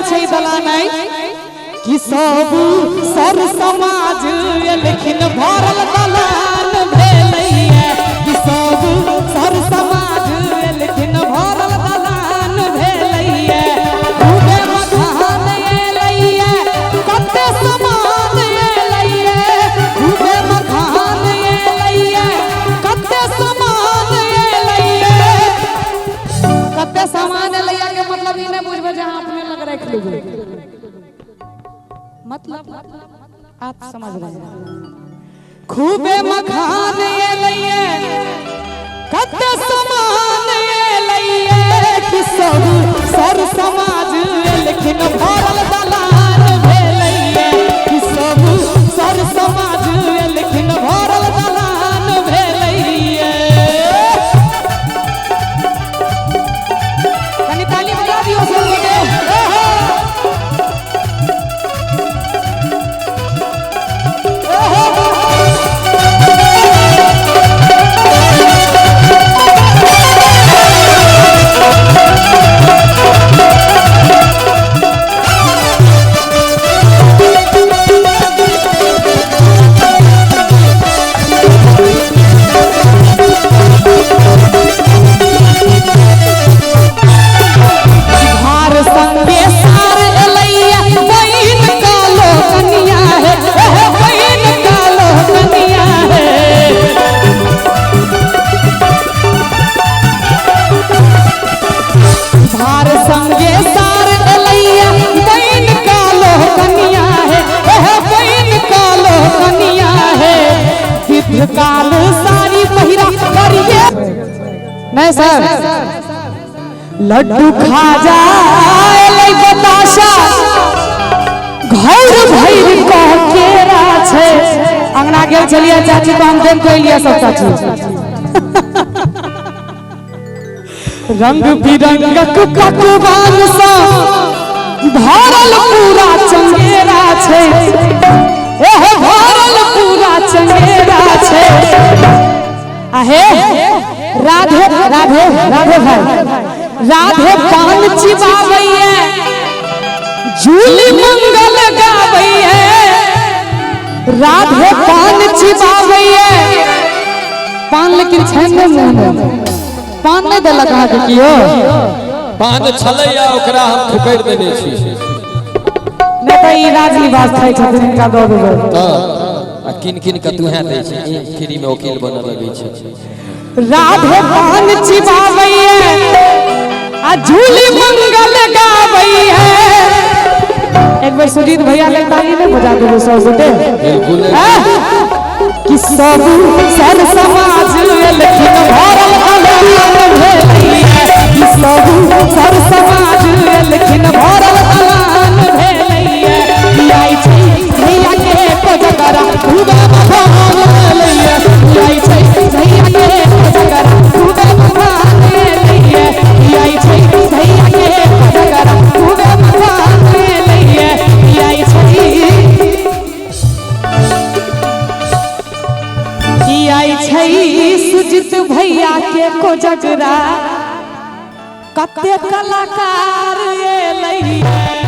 छै दलानै कि सब सर समाज लेकिन भरल दलान भेलैया कि सब सर समाज लेकिन भरल दलान भेलैया खूबे मखान एलैया कते समान एलैया खूबे मखान एलैया कते समान एलैया कते सामान एलैया के मतलब ई नहीं बुझबे जे अहाँ अपने लग रख लेबै मतलब आप समझ रहे हैं खूबे मखान एलैया कते समान एलैया कि सब सर समाज लेकिन भरल दलान भेलैया कि सब सर समाज लेकिन भरल दलान भेलैया कनी ताली बजा दियो सब लोग काल सारी पहिरा करिए नहीं सर लड्डू खाजा एलै बताशा घर भैर कह केरा छै अंगना गेल छलिए चाची को हम देख कइलिए सब चाची रंग बिरंगक पकवान सा भरल पूरा चंगेरा छै एह भरल पूरा चंगेरा छै आहे राधे राधे राधे भाई राधे पान चिबावैया झूली मंगल गावैया राधे पान चिबावैया पान लेकिन छै ने मुंह पान नहीं देलक अहाँ के कियो पान छलैया ओकरा हम ठुकर देने छी नहीं तो ई राजनिवास खाइ छथिन इनका दऽ देबै आ किन किन के तू है दै छी फ्री में वकील बनल लगै छै राधे पान चिबावैया आ झूली मंगल गावैया एक बार सुजीत भैया ले ताली में बजा देबो सब गोटे बिल्कुल कि सब सर समाज लेकिन भरल दलान भेलैया कि सब सर समाज लेकिन भरल दलान भेलैया कि आई छै भैया के कोजगरा खूबे मखान एलैया कि आई छै भैया के कोजगरा खूबे मखान एलैया कि आई छै भैया के कोजगरा खूबे मखान एलैया कि आई छै सुजीत भैया के कोजगरा कते कलाकार एलैया।